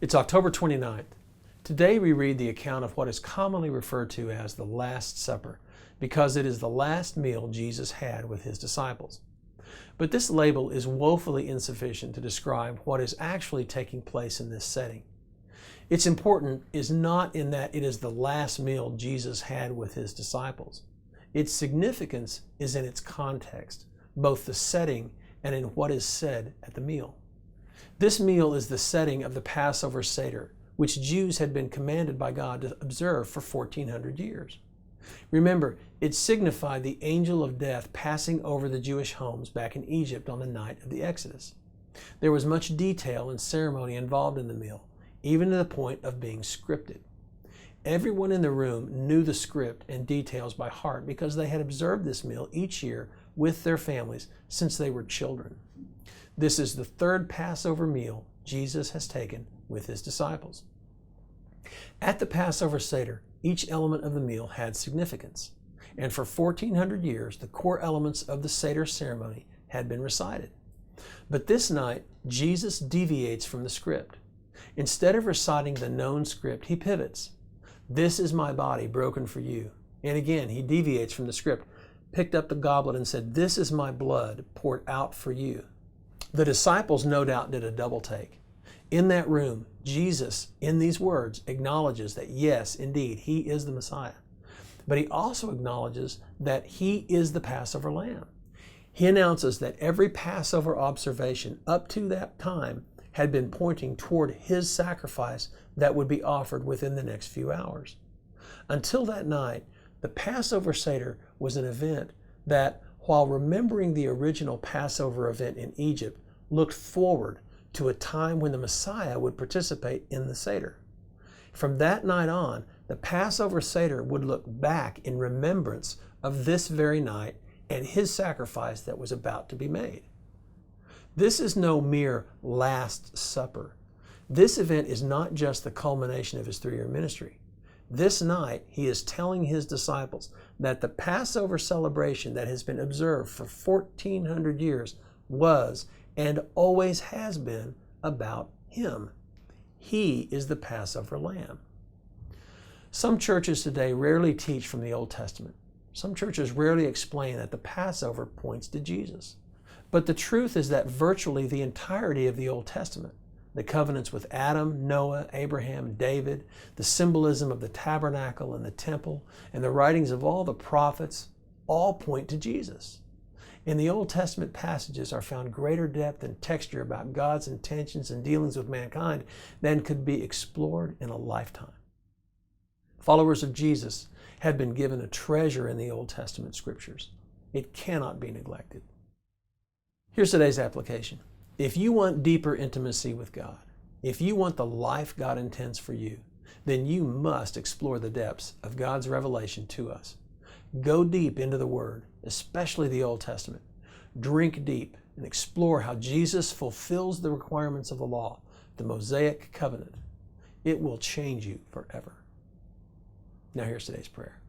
It's October 29th. Today we read the account of what is commonly referred to as the Last Supper, because it is the last meal Jesus had with his disciples. But this label is woefully insufficient to describe what is actually taking place in this setting. Its importance is not in that it is the last meal Jesus had with his disciples. Its significance is in its context, both the setting and in what is said at the meal. This meal is the setting of the Passover seder, which Jews had been commanded by God to observe for 1400 years. Remember, it signified the angel of death passing over the Jewish homes back in Egypt on the night of the Exodus. There was much detail and ceremony involved in the meal, even to the point of being scripted. Everyone in the room knew the script and details by heart because they had observed this meal each year with their families since they were children. This is the third Passover meal Jesus has taken with his disciples. At the Passover Seder, each element of the meal had significance, and for 1400 years the core elements of the Seder ceremony had been recited. But this night, Jesus deviates from the script. Instead of reciting the known script, he pivots. "This is my body broken for you." And again, he deviates from the script, picked up the goblet and said, "This is my blood poured out for you." The disciples no doubt did a double take. In that room, Jesus, in these words, acknowledges that yes, indeed, he is the Messiah. But he also acknowledges that he is the Passover lamb. He announces that every Passover observation up to that time had been pointing toward his sacrifice that would be offered within the next few hours. Until that night, the Passover Seder was an event that, while remembering the original Passover event in Egypt, looked forward to a time when the Messiah would participate in the Seder. From that night on, the Passover Seder would look back in remembrance of this very night and his sacrifice that was about to be made. This is no mere Last Supper. This event is not just the culmination of his 3-year ministry. This night, he is telling his disciples that the Passover celebration that has been observed for 1400 years was and always has been about him. He is the Passover lamb. Some churches today rarely teach from the Old Testament. Some churches rarely explain that the Passover points to Jesus. But the truth is that virtually the entirety of the Old Testament, the covenants with Adam, Noah, Abraham, David, the symbolism of the tabernacle and the temple, and the writings of all the prophets, all point to Jesus. In the Old Testament passages are found greater depth and texture about God's intentions and dealings with mankind than could be explored in a lifetime. Followers of Jesus have been given a treasure in the Old Testament scriptures. It cannot be neglected. Here's today's application. If you want deeper intimacy with God, if you want the life God intends for you, then you must explore the depths of God's revelation to us. Go deep into the Word, especially the Old Testament. Drink deep and explore how Jesus fulfills the requirements of the law, the Mosaic covenant. It will change you forever. Now here's today's prayer.